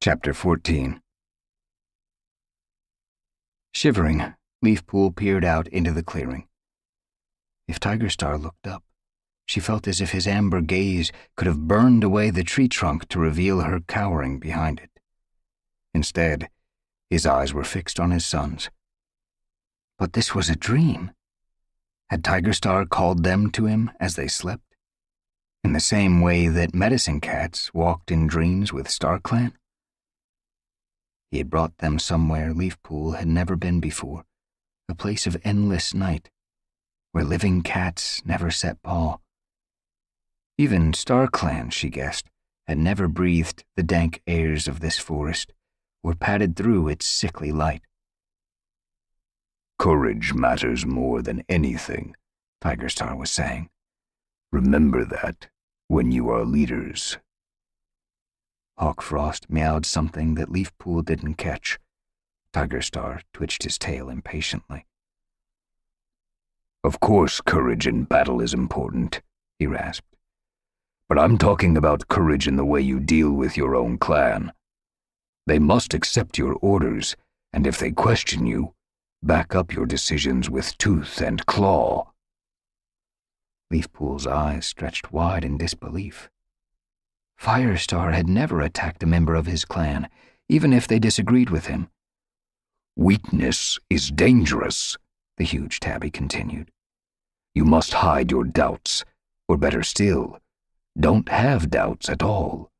Chapter 14. Shivering, Leafpool peered out into the clearing. If Tigerstar looked up, she felt as if his amber gaze could have burned away the tree trunk to reveal her cowering behind it. Instead, his eyes were fixed on his sons. But this was a dream. Had Tigerstar called them to him as they slept? In the same way that medicine cats walked in dreams with StarClan? He had brought them somewhere Leafpool had never been before, a place of endless night, where living cats never set paw. Even StarClan, she guessed, had never breathed the dank airs of this forest, or padded through its sickly light. Courage matters more than anything, Tigerstar was saying. Remember that when you are leaders. Hawkfrost meowed something that Leafpool didn't catch. Tigerstar twitched his tail impatiently. Of course courage in battle is important, he rasped. But I'm talking about courage in the way you deal with your own clan. They must accept your orders, and if they question you, back up your decisions with tooth and claw. Leafpool's eyes stretched wide in disbelief. Firestar had never attacked a member of his clan, even if they disagreed with him. Weakness is dangerous, the huge tabby continued. You must hide your doubts, or better still, don't have doubts at all.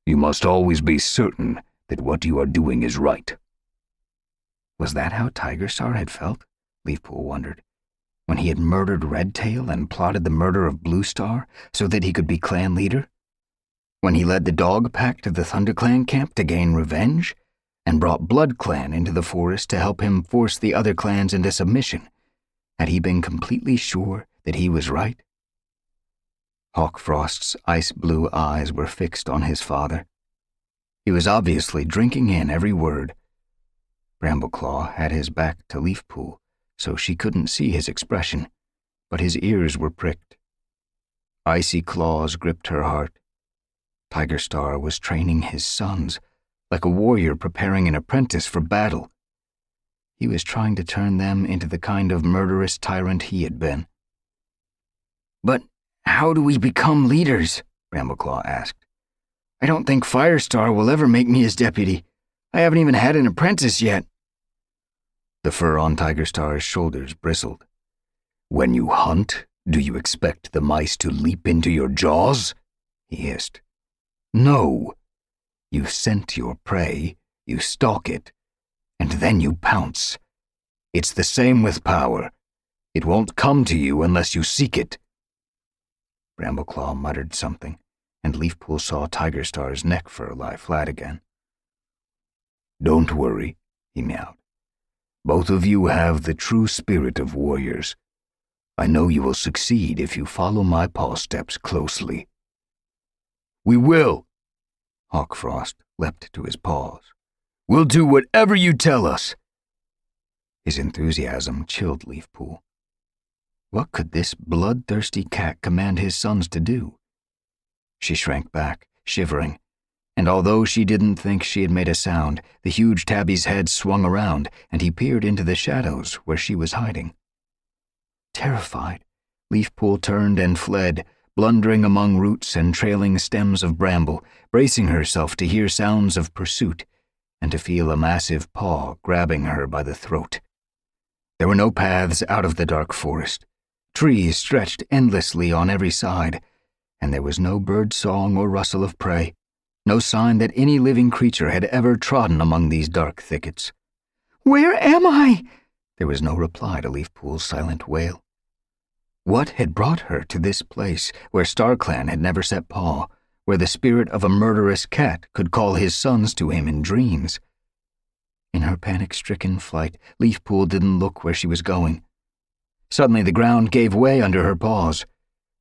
You must always be certain that what you are doing is right. Was that how Tigerstar had felt? Leafpool wondered, when he had murdered Redtail and plotted the murder of Bluestar so that he could be clan leader? When he led the dog pack to the ThunderClan camp to gain revenge, and brought BloodClan into the forest to help him force the other clans into submission, had he been completely sure that he was right? Hawkfrost's ice-blue eyes were fixed on his father. He was obviously drinking in every word. Brambleclaw had his back to Leafpool, so she couldn't see his expression, but his ears were pricked. Icy claws gripped her heart. Tigerstar was training his sons, like a warrior preparing an apprentice for battle. He was trying to turn them into the kind of murderous tyrant he had been. "But how do we become leaders?" Brambleclaw asked. "I don't think Firestar will ever make me his deputy. I haven't even had an apprentice yet." The fur on Tigerstar's shoulders bristled. "When you hunt, do you expect the mice to leap into your jaws?" he hissed. "No. You scent your prey, you stalk it, and then you pounce. It's the same with power. It won't come to you unless you seek it." Brambleclaw muttered something, and Leafpool saw Tigerstar's neck fur lie flat again. "Don't worry," he meowed. "Both of you have the true spirit of warriors. I know you will succeed if you follow my paw steps closely." "We will!" Hawkfrost leapt to his paws. "We'll do whatever you tell us!" His enthusiasm chilled Leafpool. What could this bloodthirsty cat command his sons to do? She shrank back, shivering, and although she didn't think she had made a sound, the huge tabby's head swung around, and he peered into the shadows where she was hiding. Terrified, Leafpool turned and fled, blundering among roots and trailing stems of bramble, bracing herself to hear sounds of pursuit and to feel a massive paw grabbing her by the throat. There were no paths out of the dark forest. Trees stretched endlessly on every side, and there was no bird song or rustle of prey, no sign that any living creature had ever trodden among these dark thickets. "Where am I?" There was no reply to Leafpool's silent wail. What had brought her to this place where StarClan had never set paw, where the spirit of a murderous cat could call his sons to him in dreams? In her panic-stricken flight, Leafpool didn't look where she was going. Suddenly the ground gave way under her paws.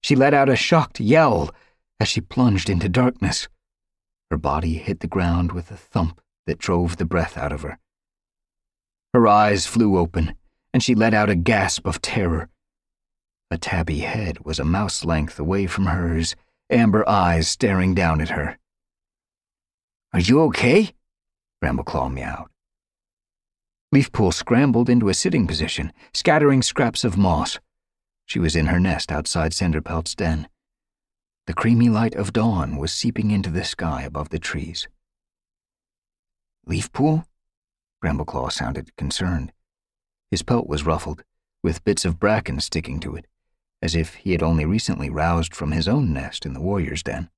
She let out a shocked yowl as she plunged into darkness. Her body hit the ground with a thump that drove the breath out of her. Her eyes flew open, and she let out a gasp of terror. A tabby head was a mouse length away from hers, amber eyes staring down at her. Are you okay? Brambleclaw meowed. Leafpool scrambled into a sitting position, scattering scraps of moss. She was in her nest outside Cinderpelt's den. The creamy light of dawn was seeping into the sky above the trees. Leafpool? Brambleclaw sounded concerned. His pelt was ruffled, with bits of bracken sticking to it, as if he had only recently roused from his own nest in the warrior's den.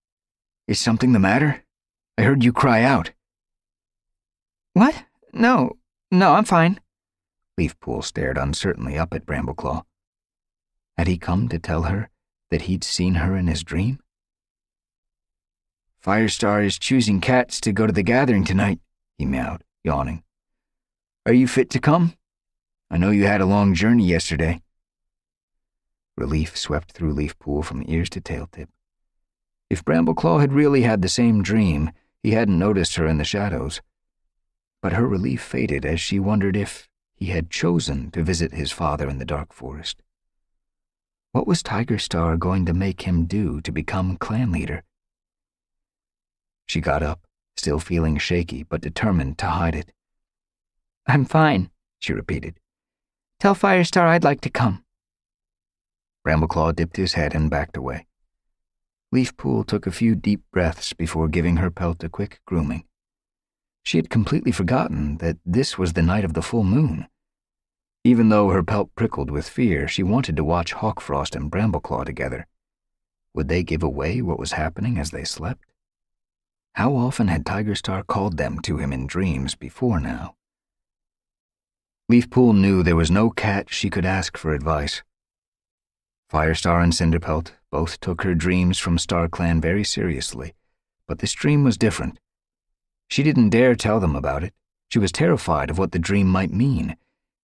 Is something the matter? I heard you cry out. What? No, I'm fine. Leafpool stared uncertainly up at Brambleclaw. Had he come to tell her that he'd seen her in his dream? Firestar is choosing cats to go to the gathering tonight, he meowed, yawning. Are you fit to come? I know you had a long journey yesterday. Relief swept through Leafpool from ears to tail tip. If Brambleclaw had really had the same dream, he hadn't noticed her in the shadows. But her relief faded as she wondered if he had chosen to visit his father in the dark forest. What was Tigerstar going to make him do to become clan leader? She got up, still feeling shaky but determined to hide it. I'm fine, she repeated. Tell Firestar I'd like to come. Brambleclaw dipped his head and backed away. Leafpool took a few deep breaths before giving her pelt a quick grooming. She had completely forgotten that this was the night of the full moon. Even though her pelt prickled with fear, she wanted to watch Hawkfrost and Brambleclaw together. Would they give away what was happening as they slept? How often had Tigerstar called them to him in dreams before now? Leafpool knew there was no cat she could ask for advice. Firestar and Cinderpelt both took her dreams from StarClan very seriously, but this dream was different. She didn't dare tell them about it. She was terrified of what the dream might mean,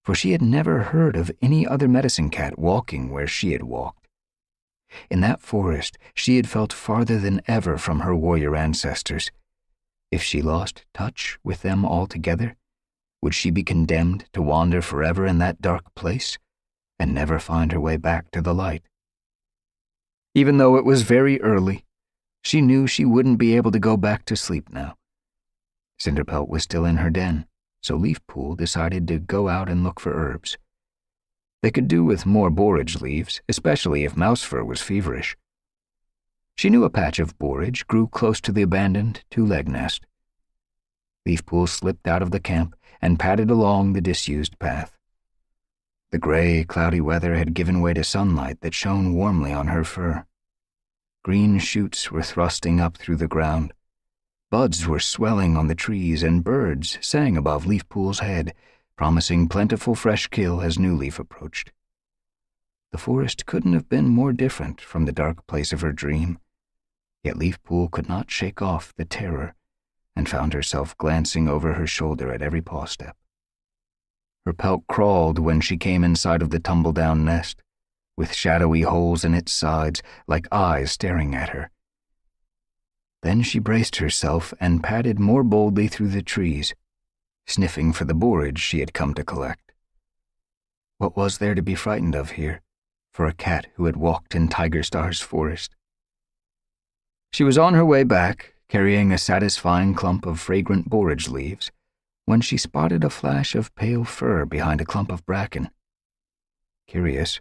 for she had never heard of any other medicine cat walking where she had walked. In that forest, she had felt farther than ever from her warrior ancestors. If she lost touch with them altogether, would she be condemned to wander forever in that dark place and never find her way back to the light? Even though it was very early, she knew she wouldn't be able to go back to sleep now. Cinderpelt was still in her den, so Leafpool decided to go out and look for herbs. They could do with more borage leaves, especially if Mousefur was feverish. She knew a patch of borage grew close to the abandoned two-leg nest. Leafpool slipped out of the camp and padded along the disused path. The gray, cloudy weather had given way to sunlight that shone warmly on her fur. Green shoots were thrusting up through the ground. Buds were swelling on the trees, and birds sang above Leafpool's head, promising plentiful fresh kill as New Leaf approached. The forest couldn't have been more different from the dark place of her dream, yet Leafpool could not shake off the terror and found herself glancing over her shoulder at every paw step. Her pelt crawled when she came in sight of the tumble-down nest, with shadowy holes in its sides like eyes staring at her. Then she braced herself and padded more boldly through the trees, sniffing for the borage she had come to collect. What was there to be frightened of here, for a cat who had walked in Tigerstar's forest? She was on her way back, carrying a satisfying clump of fragrant borage leaves, when she spotted a flash of pale fur behind a clump of bracken. Curious,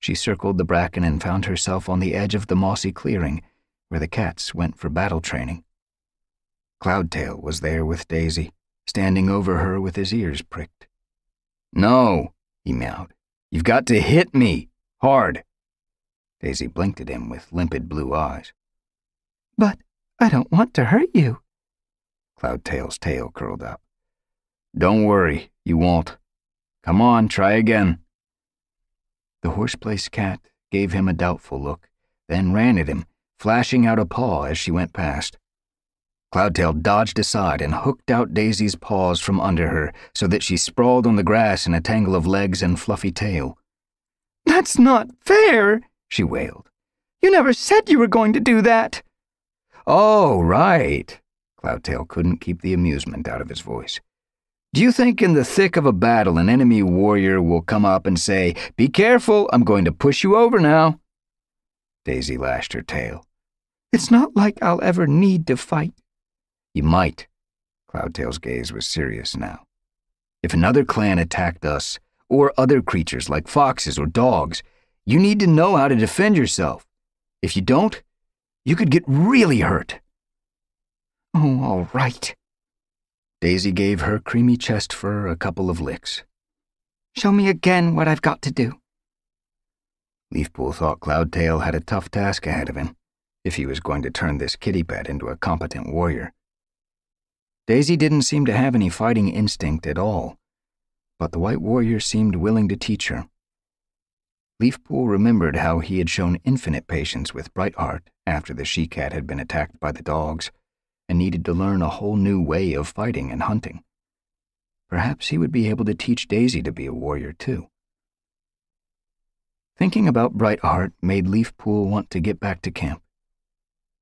she circled the bracken and found herself on the edge of the mossy clearing, where the cats went for battle training. Cloudtail was there with Daisy, standing over her with his ears pricked. "No," he meowed. "You've got to hit me, hard." Daisy blinked at him with limpid blue eyes. "But I don't want to hurt you." Cloudtail's tail curled up. "Don't worry, you won't. Come on, try again." The horse-place cat gave him a doubtful look, then ran at him, flashing out a paw as she went past. Cloudtail dodged aside and hooked out Daisy's paws from under her so that she sprawled on the grass in a tangle of legs and fluffy tail. "That's not fair," she wailed. "You never said you were going to do that." "Oh, right." Cloudtail couldn't keep the amusement out of his voice. "Do you think in the thick of a battle an enemy warrior will come up and say, 'Be careful, I'm going to push you over now'?" Daisy lashed her tail. "It's not like I'll ever need to fight. You might. Cloudtail's gaze was serious now. If another clan attacked us, or other creatures like foxes or dogs, you need to know how to defend yourself. If you don't, you could get really hurt. Oh, all right. Daisy gave her creamy chest fur a couple of licks. Show me again what I've got to do. Leafpool thought Cloudtail had a tough task ahead of him, if he was going to turn this kitty pet into a competent warrior. Daisy didn't seem to have any fighting instinct at all, but the white warrior seemed willing to teach her. Leafpool remembered how he had shown infinite patience with Brightheart after the she-cat had been attacked by the dogs and needed to learn a whole new way of fighting and hunting. Perhaps he would be able to teach Daisy to be a warrior too. Thinking about Brightheart made Leafpool want to get back to camp.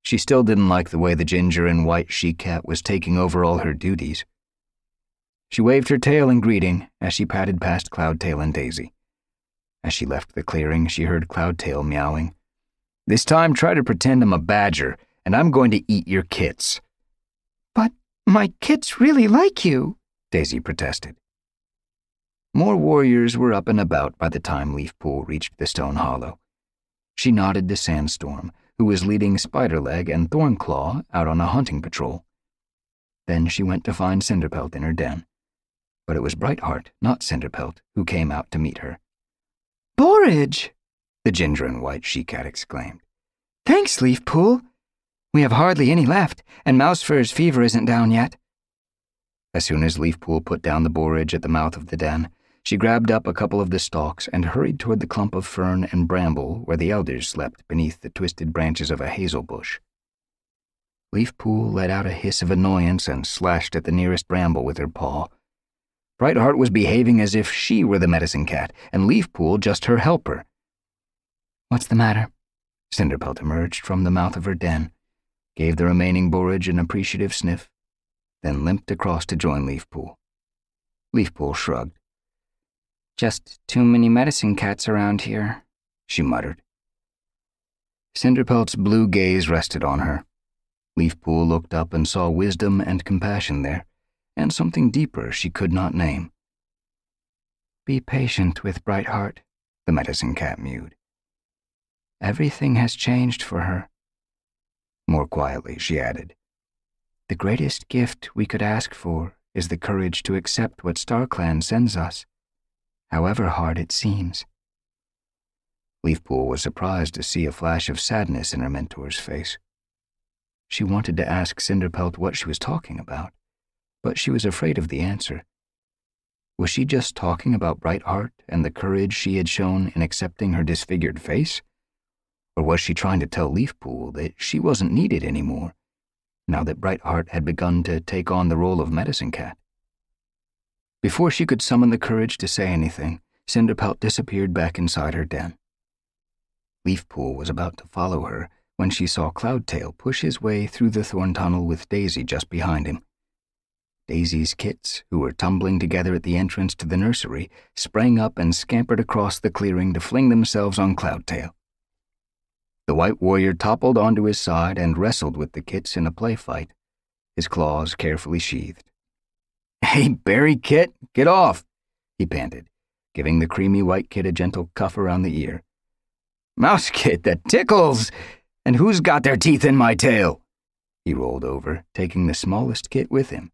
She still didn't like the way the ginger and white she-cat was taking over all her duties. She waved her tail in greeting as she padded past Cloudtail and Daisy. As she left the clearing, she heard Cloudtail meowing. "This time try to pretend I'm a badger, and I'm going to eat your kits." But my kits really like you, Daisy protested. More warriors were up and about by the time Leafpool reached the stone hollow. She nodded to Sandstorm, who was leading Spiderleg and Thornclaw out on a hunting patrol. Then she went to find Cinderpelt in her den. But it was Brightheart, not Cinderpelt, who came out to meet her. "Borage!" the ginger and white she-cat exclaimed. "Thanks, Leafpool. We have hardly any left, and Mousefur's fever isn't down yet." As soon as Leafpool put down the borage at the mouth of the den, she grabbed up a couple of the stalks and hurried toward the clump of fern and bramble where the elders slept beneath the twisted branches of a hazel bush. Leafpool let out a hiss of annoyance and slashed at the nearest bramble with her paw. Brightheart was behaving as if she were the medicine cat, and Leafpool just her helper. "What's the matter?" Cinderpelt emerged from the mouth of her den, gave the remaining borage an appreciative sniff, then limped across to join Leafpool. Leafpool shrugged. "Just too many medicine cats around here," she muttered. Cinderpelt's blue gaze rested on her. Leafpool looked up and saw wisdom and compassion there, and something deeper she could not name. "Be patient with Brightheart," the medicine cat mewed. "Everything has changed for her." More quietly, she added, "The greatest gift we could ask for is the courage to accept what StarClan sends us, however hard it seems." Leafpool was surprised to see a flash of sadness in her mentor's face. She wanted to ask Cinderpelt what she was talking about, but she was afraid of the answer. Was she just talking about Brightheart and the courage she had shown in accepting her disfigured face? Or was she trying to tell Leafpool that she wasn't needed anymore, now that Brightheart had begun to take on the role of medicine cat? Before she could summon the courage to say anything, Cinderpelt disappeared back inside her den. Leafpool was about to follow her when she saw Cloudtail push his way through the thorn tunnel with Daisy just behind him. Daisy's kits, who were tumbling together at the entrance to the nursery, sprang up and scampered across the clearing to fling themselves on Cloudtail. The white warrior toppled onto his side and wrestled with the kits in a play fight, his claws carefully sheathed. "Hey, Berry Kit, get off," he panted, giving the creamy white kit a gentle cuff around the ear. "Mouse Kit, that tickles! And who's got their teeth in my tail?" He rolled over, taking the smallest kit with him.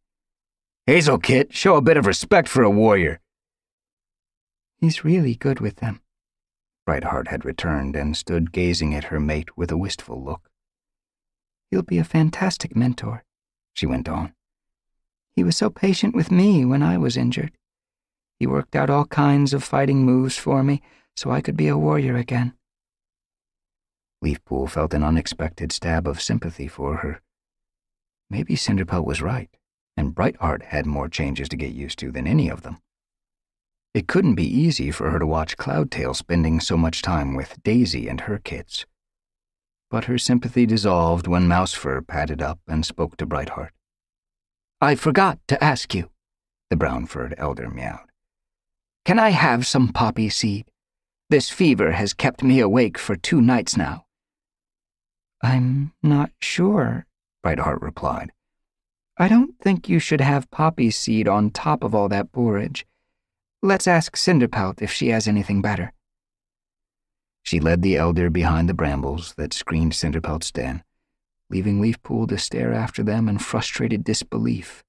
"Hazel Kit, show a bit of respect for a warrior." "He's really good with them." Brightheart had returned and stood gazing at her mate with a wistful look. "He'll be a fantastic mentor," she went on. "He was so patient with me when I was injured. He worked out all kinds of fighting moves for me so I could be a warrior again." Leafpool felt an unexpected stab of sympathy for her. Maybe Cinderpelt was right, and Brightheart had more changes to get used to than any of them. It couldn't be easy for her to watch Cloudtail spending so much time with Daisy and her kits. But her sympathy dissolved when Mousefur padded up and spoke to Brightheart. "I forgot to ask you," the brown-furred elder meowed. "Can I have some poppy seed? This fever has kept me awake for 2 nights now." "I'm not sure," Brightheart replied. I don't think you should have poppy seed on top of all that borage. Let's ask Cinderpelt if she has anything better." She led the elder behind the brambles that screened Cinderpelt's den, leaving Leafpool to stare after them in frustrated disbelief.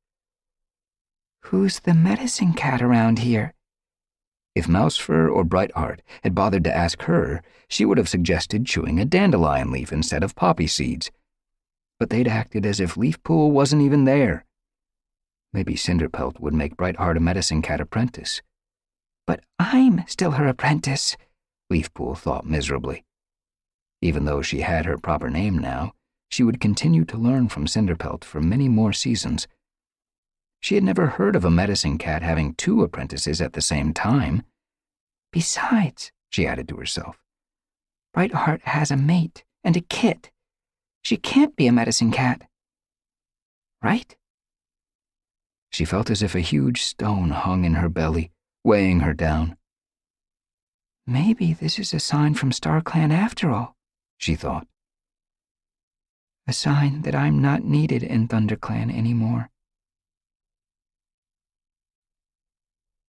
"Who's the medicine cat around here?" If Mousefur or Brightheart had bothered to ask her, she would have suggested chewing a dandelion leaf instead of poppy seeds. But they'd acted as if Leafpool wasn't even there. Maybe Cinderpelt would make Brightheart a medicine cat apprentice. "But I'm still her apprentice," Leafpool thought miserably. Even though she had her proper name now, she would continue to learn from Cinderpelt for many more seasons. She had never heard of a medicine cat having 2 apprentices at the same time. "Besides," she added to herself, "Brightheart has a mate and a kit. She can't be a medicine cat. Right?" She felt as if a huge stone hung in her belly, weighing her down. "Maybe this is a sign from StarClan after all," she thought. "A sign that I'm not needed in ThunderClan anymore."